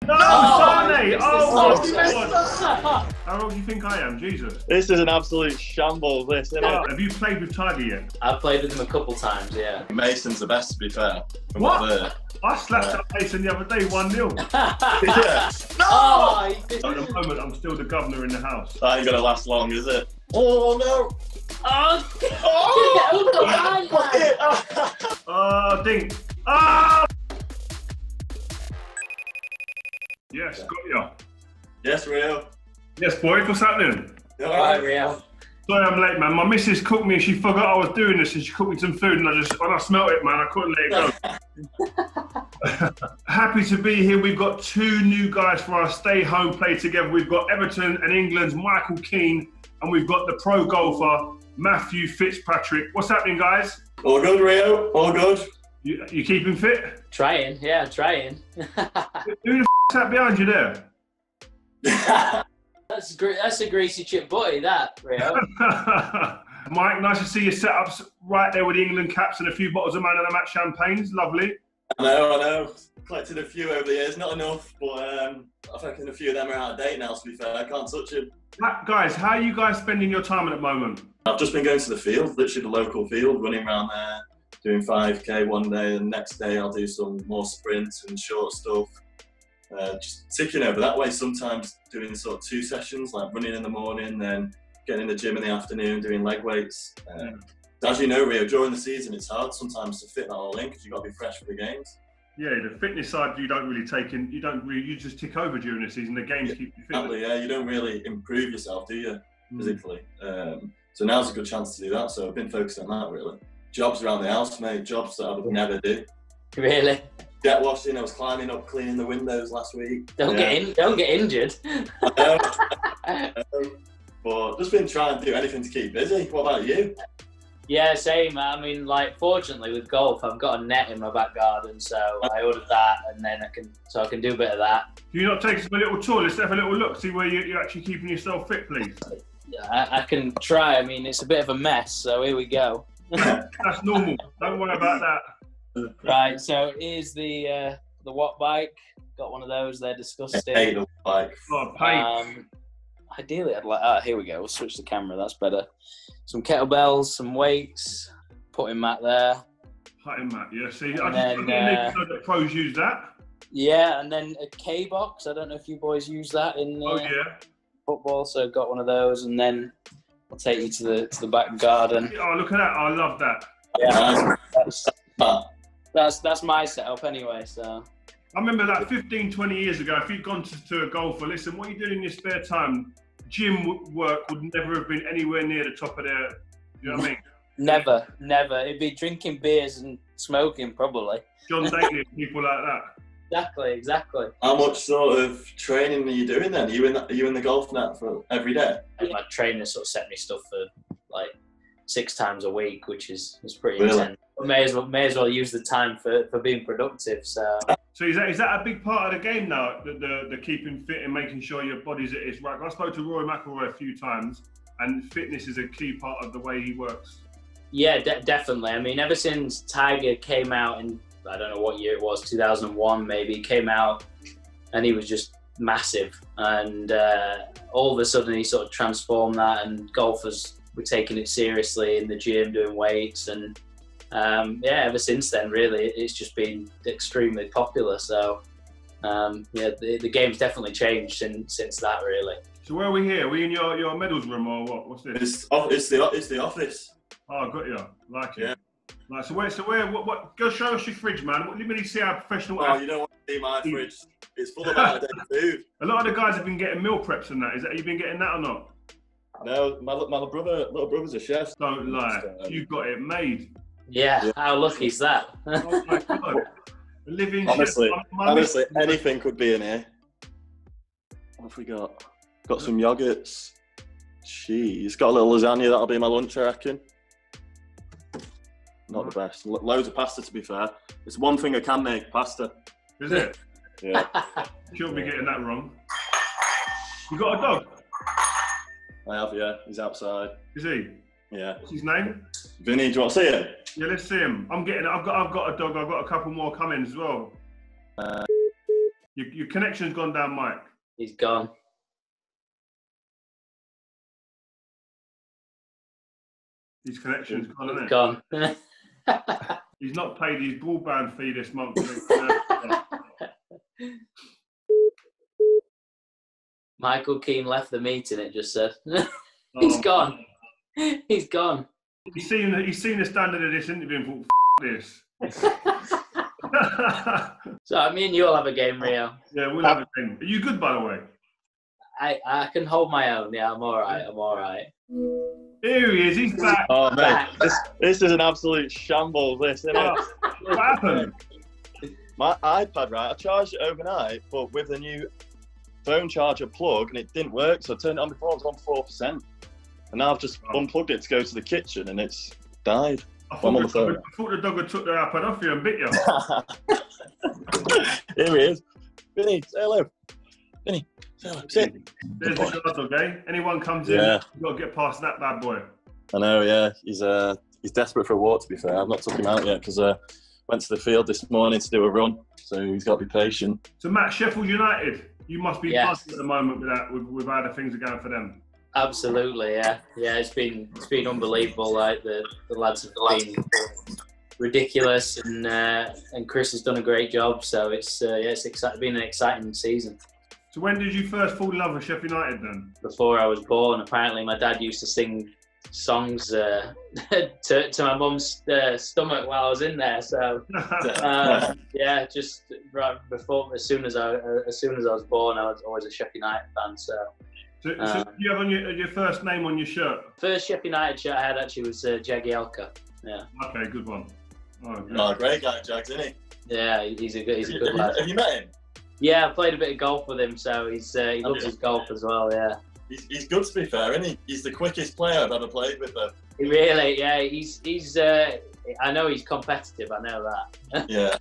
No, Sane! Oh, my God. How old do you think I am? Jesus. This is an absolute shambles, this, isn't it? Have you played with Tiger yet? I've played with him a couple times, yeah. Mason's the best, to be fair. What? I slapped up Mason the other day, 1-0. Yeah. No! Oh, at the moment, I'm still the governor in the house. That ain't gonna last long, is it? Oh, no! Oh! Oh! Oh, dink. Oh! Yes, got ya. Yes, Rio. Yes, boy, what's happening? Alright, Rio. Sorry I'm late, man. My missus cooked me and she forgot I was doing this and she cooked me some food and when I smelt it, man, I couldn't let it go. Happy to be here. We've got two new guys for our stay home play together. We've got Everton and England's Michael Keane and we've got the pro golfer, Matthew Fitzpatrick. What's happening, guys? All good, Rio. All good. You keeping fit? Trying, yeah, trying. Who the f***'s that behind you there? That's a greasy chip butty, that, Rio. Mike, nice to see your setups right there with the England caps and a few bottles of Man of the Match champagnes. Lovely. I know. Collected a few over the years, not enough, but I reckon a few of them are out of date now, to be fair. I can't touch them. Guys, how are you guys spending your time at the moment? I've just been going to the field, literally the local field, running around there, doing 5K one day, and the next day I'll do some more sprints and short stuff. Just ticking over that way, sometimes doing sort of 2 sessions, like running in the morning, then getting in the gym in the afternoon, doing leg weights. As you know, Rio, during the season it's hard sometimes to fit that all in because you've got to be fresh for the games. Yeah, the fitness side you don't really take in, you just tick over during the season, the games keep you fit. Exactly, yeah, you don't really improve yourself, do you, physically? So now's a good chance to do that, so I've been focusing on that really. Jobs around the house, mate, jobs that I would never do. Really? Jet washing, I was climbing up, cleaning the windows last week. Don't get injured. But just been trying to do anything to keep busy. What about you? Yeah, same. I mean, like, fortunately with golf, I've got a net in my back garden, so I ordered that, and then I can do a bit of that. Can you not take us a little tour? Let's have a little look, see where you're actually keeping yourself fit, please. I can try. I mean, it's a bit of a mess, so here we go. That's normal. Don't worry about that. Right, so here's the watt bike. Got one of those. They're disgusting. I hate the bike. Ideally, I'd like. Here we go. We'll switch the camera. That's better. Some kettlebells, some weights. Putting mat there. Putting mat, yeah. See, and I just know that pros use that. Yeah, and then a K box. I don't know if you boys use that in football. So got one of those, and then I'll take you to the back garden. Oh, look at that! I love that. Yeah, that's my setup anyway. So I remember that 15, 20 years ago. If you'd gone to a golfer, listen, what are you doing in your spare time? Gym work would never have been anywhere near the top of their. You know what I mean? Never. It'd be drinking beers and smoking probably. John Daly and people like that. Exactly. How much sort of training are you doing then? Are you in the golf net for every day? My trainer sort of set me stuff for like 6 times a week, which is pretty Really? intense. May as well use the time for being productive. So is that a big part of the game now? The keeping fit and making sure your body's at its right. I spoke to Rory McIlroy a few times, and fitness is a key part of the way he works. Yeah, definitely. I mean, ever since Tiger came out in, I don't know what year it was, 2001 maybe, came out and he was just massive. And all of a sudden he sort of transformed that, and golfers were taking it seriously in the gym, doing weights. And ever since then, really, it's just been extremely popular. So the game's definitely changed since that, really. So where are we here? Are we in your medals room or what? What's this? It's the office. Oh, got you. Like it. Yeah. Right, so what? Go show us your fridge, man. Let me see how professional. Oh, you don't want to see my fridge. It's full of out-of-date food. A lot of the guys have been getting meal preps and that. You been getting that or not? No, my little brother's a chef. Don't lie. You've got it made. Yeah. How lucky is that? Oh my God. A living honestly, chef. Honestly, anything could be in here. What have we got? Got some yogurts, cheese. Got a little lasagna. That'll be my lunch, I reckon. Not the best. Loads of pasta, to be fair. It's one thing I can make, pasta. Is it? Yeah. You'll be getting that wrong. You got a dog? I have, yeah. He's outside. Is he? Yeah. What's his name? Vinny, do you want to see him? Yeah, let's see him. I've got a dog. I've got a couple more coming as well. Your connection's gone down, Mike. He's gone. His connection's gone, isn't He's it? gone. He's not paid his broadband fee this month. Michael Keane left the meeting, it just said. He's gone. He's gone. He's seen the standard of this interview and thought, this. So me and you'll have a game, Rio. Yeah, we'll have a game. Are you good, by the way? I can hold my own. Yeah, I'm all right. Here he is. He's back. Oh, mate. This is an absolute shambles, this, isn't it? What happened? My iPad, right, I charged it overnight, but with the new phone charger plug, and it didn't work, so I turned it on before, it was on 4%. And now I've just unplugged it to go to the kitchen, and it's died. I thought the dog had took the iPad off you and bit you. Here he is. Vinny, say hello. Vinny, say hello. Sit. There's the dog, okay? Anyone comes in, you've got to get past that bad boy. I know, yeah. He's desperate for a walk, to be fair. I've not took him out yet, because went to the field this morning to do a run, so he's got to be patient. So, Matt, Sheffield United, you must be buzzing at the moment with how the things are going for them. Absolutely, yeah. It's been unbelievable. Like the lads have been ridiculous, and Chris has done a great job. So it's been an exciting season. So when did you first fall in love with Sheffield United then? Before I was born. Apparently, my dad used to sing songs to my mum's stomach while I was in there. So just right before, as soon as I was born, I was always a Sheffield United fan. So you have on your first name on your shirt? First Sheffield United shirt I had actually was Jagielka. Yeah. Okay, good one. Great guy, Jags, isn't he? Yeah, he's a good lad. Have you met him? Yeah, I played a bit of golf with him, so he loves his golf as well. Yeah. He's good, to be fair, isn't he? He's the quickest player I've ever played with, though. Really, yeah. He's. I know he's competitive. I know that. Yeah,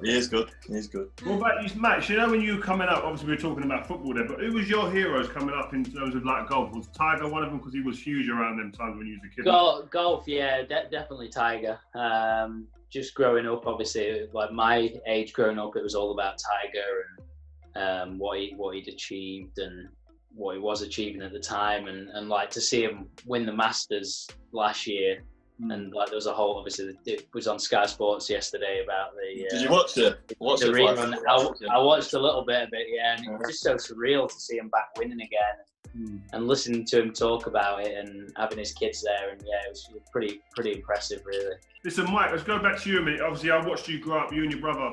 he is good. He's good. What about you, Max? You know, when you were coming up, obviously we were talking about football there, but who was your heroes coming up in terms of like golf? Was Tiger one of them because he was huge around them times when you was a kid? Golf, yeah, definitely Tiger. Just growing up, obviously, like my age growing up, it was all about Tiger and what he'd achieved and what he was achieving at the time, and like to see him win the Masters last year. And like there was a whole, obviously it was on Sky Sports yesterday about the. Did you watch it? The rerun. I watched a little bit of it, yeah, and it was just so surreal to see him back winning again, and listening to him talk about it and having his kids there, and yeah, it was pretty impressive, really. Listen, Mike, let's go back to you a minute. Obviously, I watched you grow up, you and your brother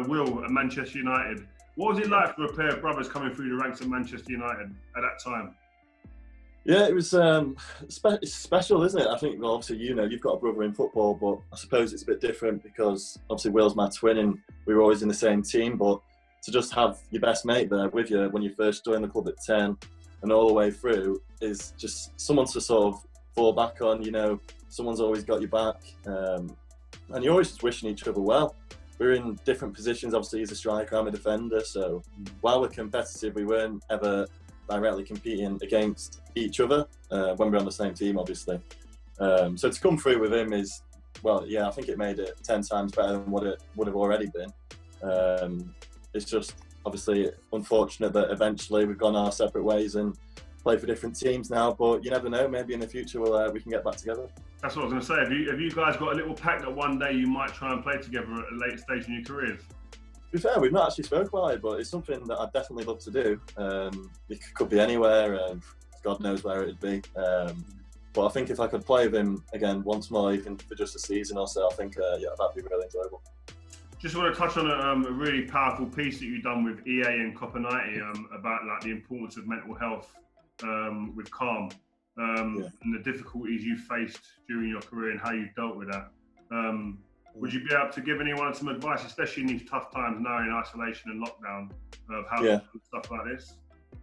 Will at Manchester United. What was it like for a pair of brothers coming through the ranks of Manchester United at that time? Yeah, it was it's special, isn't it? I think, well, obviously, you've got a brother in football, but I suppose it's a bit different because obviously Will's my twin and we were always in the same team, but to just have your best mate there with you when you first joined the club at 10 and all the way through is just someone to sort of fall back on, someone's always got your back, and you're always just wishing each other well. We're in different positions, obviously he's a striker, I'm a defender, so while we're competitive, we weren't ever directly competing against each other when we're on the same team, obviously. So to come through with him is, well, yeah, I think it made it 10 times better than what it would have already been. It's just obviously unfortunate that eventually we've gone our separate ways and play for different teams now, but you never know, maybe in the future we can get back together. That's what I was going to say. Have you guys got a little pact that one day you might try and play together at a later stage in your careers? To be fair, we've not actually spoken about it, but it's something that I'd definitely love to do. It could be anywhere, God knows where it'd be. But I think if I could play with him again once more, even for just a season or so, I think that'd be really enjoyable. Just want to touch on a really powerful piece that you've done with EA and Copper 90 about like the importance of mental health with calm and the difficulties you faced during your career and how you dealt with that. Would you be able to give anyone some advice, especially in these tough times now in isolation and lockdown, of how to do stuff like this?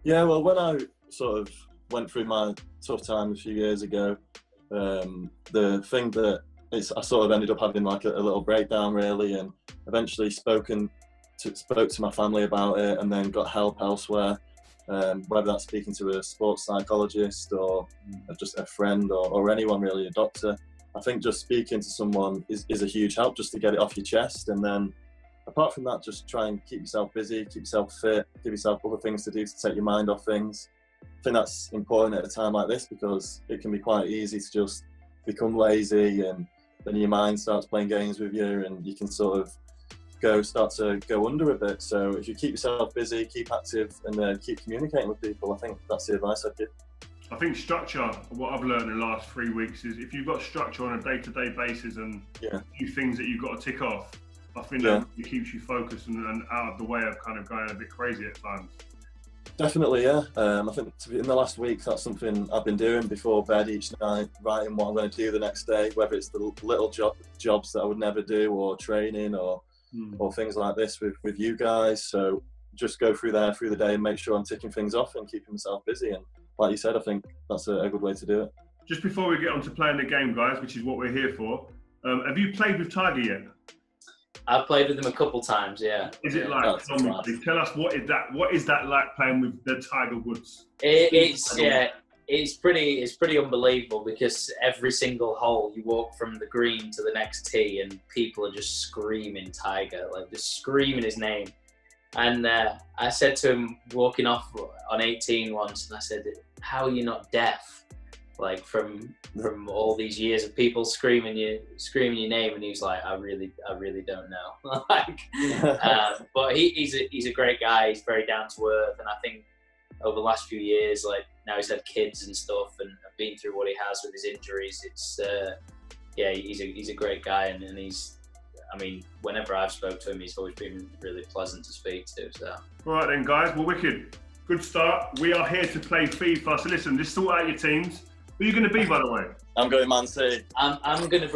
Yeah, well, when I sort of went through my tough time a few years ago, the thing that I sort of ended up having like a little breakdown really, and eventually spoke to my family about it, and then got help elsewhere, whether that's speaking to a sports psychologist or just a friend or anyone really, a doctor. I think just speaking to someone is a huge help just to get it off your chest, and then apart from that, just try and keep yourself busy, keep yourself fit, give yourself other things to do to take your mind off things. I think that's important at a time like this because it can be quite easy to just become lazy, and then your mind starts playing games with you, and you can sort of start to go under a bit. So if you keep yourself busy, keep active, and keep communicating with people, I think that's the advice I'd give. I think structure, what I've learned in the last 3 weeks is if you've got structure on a day-to-day basis and a few things that you've got to tick off, I think that it keeps you focused and out of the way of kind of going a bit crazy at times. Definitely, yeah. I think in the last week, that's something I've been doing before bed each night, writing what I'm going to do the next day, whether it's the little jobs that I would never do, or training, or things like this with you guys. So just go through there through the day and make sure I'm ticking things off and keeping myself busy. And like you said, I think that's a good way to do it. Just before we get on to playing the game, guys, which is what we're here for, have you played with Tiger yet? I've played with him a couple times, yeah. Is it like, tell us what is that like playing with the Tiger Woods? It's pretty unbelievable because every single hole you walk from the green to the next tee and people are just screaming Tiger, like just screaming his name. And I said to him walking off on 18 once, and I said, "How are you not deaf? Like from all these years of people screaming your name?" And he was like, I really don't know. But he's a great guy. He's very down to earth, and I think over the last few years, like now he's had kids and stuff, and been through what he has with his injuries. It's he's a great guy, and he's. I mean, whenever I've spoke to him, he's always been really pleasant to speak to. So. All right then, guys. Well, wicked. Good start. We are here to play FIFA. So listen, just sort out your teams. Who are you going to be, by the way? I'm going Man City. I'm going to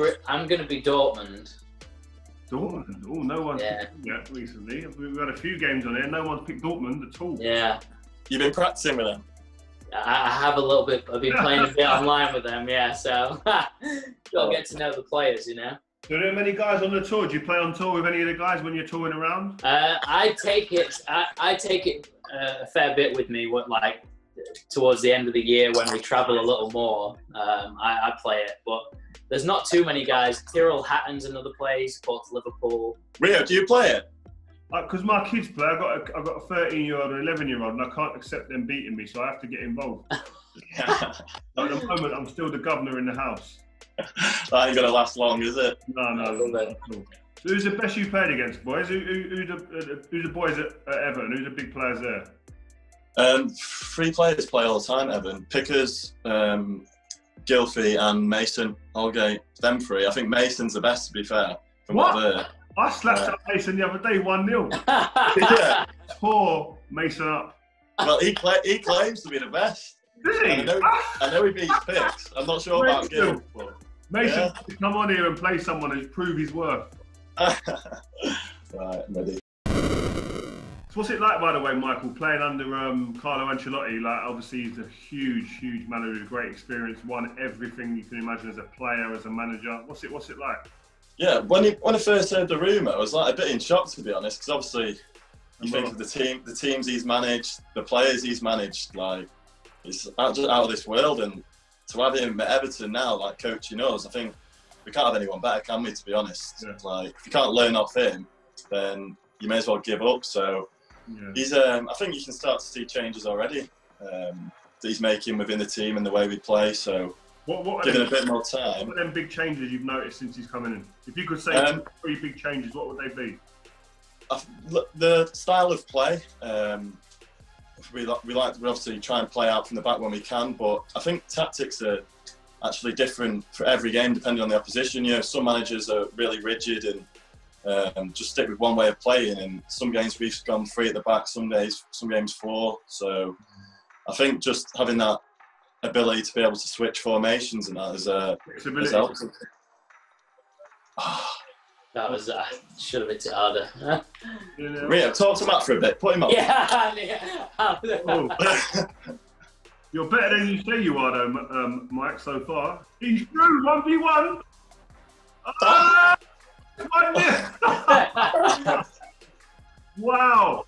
be Dortmund. Dortmund? Oh, no one's picked yet recently. We've had a few games on here. No one's picked Dortmund at all. Yeah. You've been practicing with them? I have a little bit. I've been playing a bit online with them, yeah. So got to get to know the players, you know. Do there many guys on the tour? Do you play on tour with any of the guys when you're touring around? I take it a fair bit with me. Like towards the end of the year when we travel a little more, I play it. But there's not too many guys. Tyrrell Hatton's another place, Port Liverpool. Rio, do you play it? Because my kids play. I've got a 13-year-old and 11-year-old, and I can't accept them beating me, so I have to get involved. At the moment, I'm still the governor in the house. That ain't gonna last long, is it? No. So who's the best you played against, boys? Who's the boys at Everton? Who's the big players there? 3 players play all the time at Everton. Pickers, Gylfi and Mason Holgate. Them 3. I think Mason's the best, to be fair. From what? I slapped up Mason the other day 1-0. Yeah. Poor Mason up. Well, he claims to be the best. Does he? I know he beats Picks. I'm not sure about Gil. Mason, come on here and play someone and prove his worth. Right, I'm ready. So what's it like, by the way, Michael, playing under Carlo Ancelotti? Like, obviously, he's a huge manager with great experience, won everything you can imagine as a player, as a manager. What's it like? Yeah, when I first heard the rumour, I was like a bit in shock, to be honest, because obviously you think of the teams he's managed, the players he's managed, like it's out of this world, and to have him at Everton now, like coaching us, I think we can't have anyone better, can we? To be honest, like if you can't learn off him, then you may as well give up. So he's, I think you can start to see changes already that he's making within the team and the way we play. So. What Given a bit more time. What are them big changes you've noticed since he's coming in? If you could say 3 big changes, what would they be? The style of play. We obviously try and play out from the back when we can, but I think tactics are actually different for every game depending on the opposition. You know, some managers are really rigid and just stick with one way of playing. And some games we've gone 3 at the back, some games 4. So I think just having that ability to be able to switch formations and that has helped. That was should have been harder. Rio, talk to Matt for a bit. Put him up. You're better than you say you are, though, Mike. So far, he's through 1v1. 1-0. Wow.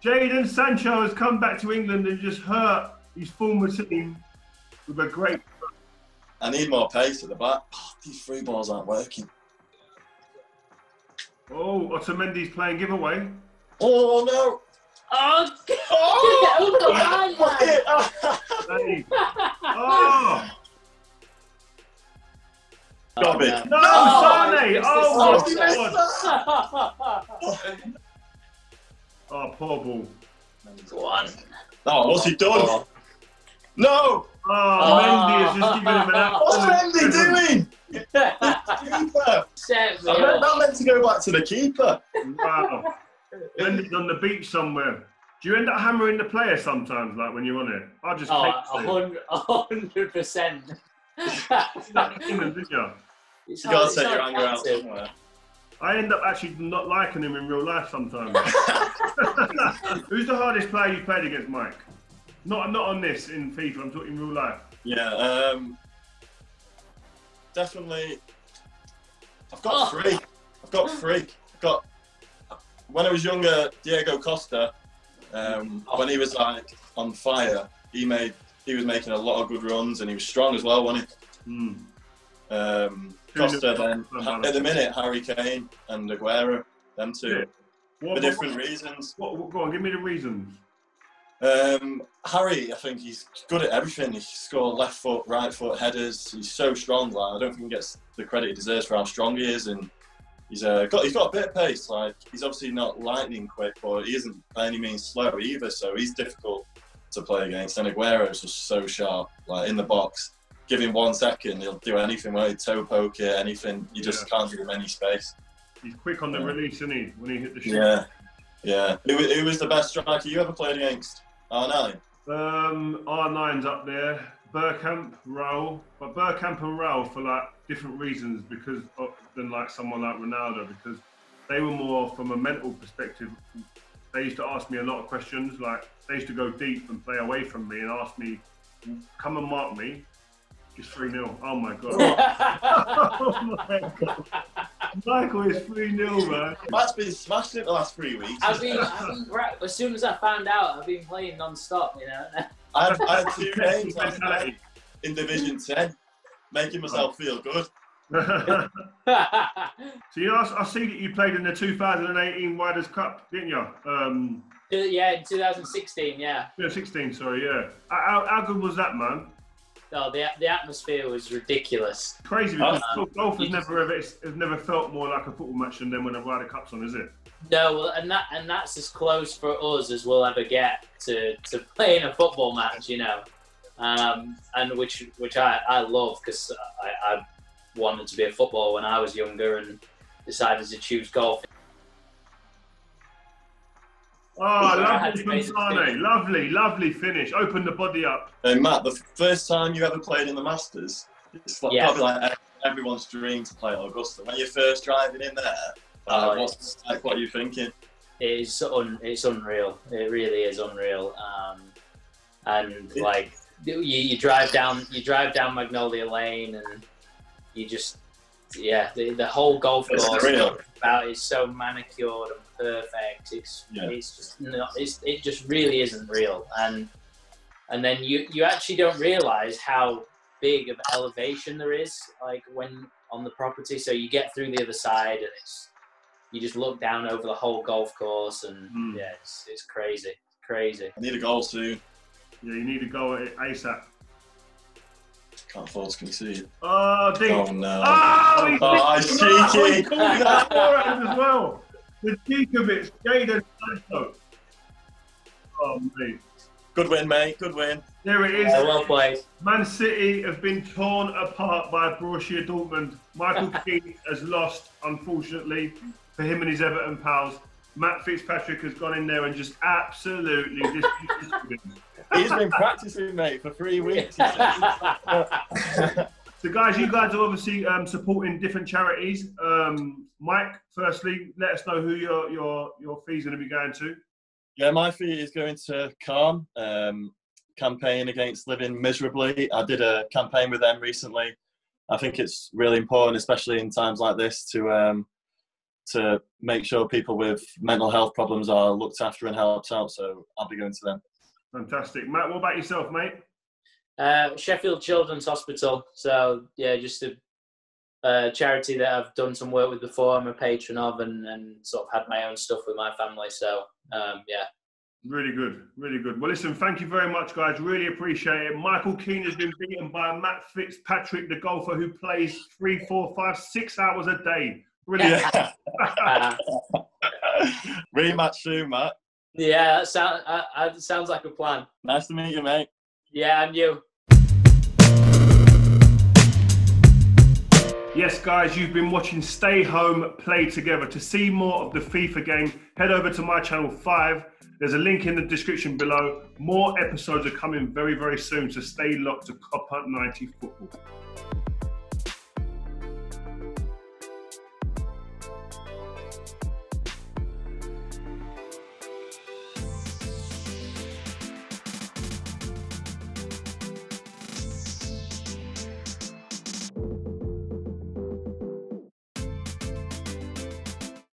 Jadon Sancho has come back to England and just hurt his former team with a great. I need more pace at the back. Oh, these 3 balls aren't working. Oh, Otamendi's playing giveaway. Oh no! Oh, Oh! Hey. Oh! Got it. No, Sane! Oh, my God! Oh, poor ball. Go on. Oh, what's he done? Oh. No! Oh, Mendy has just given him an What's absolute... Mendy doing? Keeper! Set me I meant up. that meant to go back to the keeper. Wow. Mendy's on the beach somewhere. Do you end up hammering the player sometimes, like when you're on it? I just Oh, 100%. Keane, didn't you? It's You gotta hard- take it's your hard anger not out to. somewhere. I end up actually not liking him in real life sometimes. Who's the hardest player you played against, Mike? Not on this in FIFA. I'm talking real life. Yeah, definitely. I've got three. When I was younger, Diego Costa. When he was like on fire, he was making a lot of good runs, and he was strong as well, wasn't he? Costa, then at the minute, Harry Kane and Aguero, them two, for different reasons. Go on, give me the reasons. Harry, I think he's good at everything. He scored left foot, right foot headers. He's so strong. Like, I don't think he gets the credit he deserves for how strong he is, and he's got a bit of pace. Like, he's obviously not lightning quick, but he isn't by any means slow either. So he's difficult to play against. And Aguero's just so sharp, like in the box. Give him 1 second, he'll do anything. Whether toe poke it, anything. You just can't give him any space. He's quick on the release, isn't he? When he hit the shot. Yeah. Who was the best striker you ever played against? R9. R9's up there. Bergkamp, Raul, but Bergkamp and Raul for like different reasons than like someone like Ronaldo, because they were more from a mental perspective. They used to ask me a lot of questions. Like, they used to go deep and play away from me and ask me, "Come and mark me." It's 3-0. Oh my God. Oh my God. Michael is 3-0, man. Matt's been smashed in the last 3 weeks. I've been right, as soon as I found out, I've been playing non-stop, you know. I had 2 games last night in Division 10, making myself feel good. So I see that you played in the 2018 Widers Cup, didn't you? Yeah, in 2016, yeah. 16, sorry, yeah. How good was that, man? No, the atmosphere was ridiculous. Crazy, because golf has never felt more like a football match than when a Ryder Cup's on, is it? No, well, and that's as close for us as we'll ever get to playing a football match, you know, and which I love, because I wanted to be a footballer when I was younger and decided to choose golf. Oh, lovely from Sane. Lovely finish. Open the body up. Hey, Matt, the first time you ever played in the Masters, it's probably like everyone's dream to play at Augusta. When you're first driving in there, what are you thinking? It's unreal. It really is unreal. And like you drive down Magnolia Lane, and you just the whole golf course is so manicured and perfect. It just really isn't real. And then you actually don't realise how big of elevation there is, like when on the property. So you get through the other side, and you just look down over the whole golf course, and it's crazy. I need a goal soon. Yeah, you need to go ASAP. Can't afford to concede. Oh, deep. Oh no. Oh, he's cheeky. He's calling that forehand as well. The cheek of it, Jaden Sancho. Oh, mate. Good win, mate. Good win. There it is. Well played. Man City have been torn apart by Borussia Dortmund. Michael Keane has lost, unfortunately, for him and his Everton pals. Matt Fitzpatrick has gone in there and just absolutely disputed him. He's been practicing, mate, for 3 weeks. So, guys, you guys are obviously supporting different charities. Mike, firstly, let us know who your fee's going to be going to. Yeah, my fee is going to Calm, campaign against living miserably. I did a campaign with them recently. I think it's really important, especially in times like this, to make sure people with mental health problems are looked after and helped out. So I'll be going to them. Fantastic. Matt, what about yourself, mate? Sheffield Children's Hospital. So, yeah, just to charity that I've done some work with before. I'm a patron of, and sort of had my own stuff with my family. So yeah. Really good, really good. Well, listen, thank you very much, guys. Really appreciate it. Michael Keane has been beaten by Matt Fitzpatrick, the golfer who plays 3, 4, 5, 6 hours a day. Brilliant. Yeah. Rematch soon, Matt. Yeah, that sounds like a plan. Nice to meet you, mate. Yeah, and you. Yes, guys, you've been watching Stay Home, Play Together. To see more of the FIFA game, head over to my channel 5. There's a link in the description below. More episodes are coming very, very soon, so stay locked to Copper 90 Football.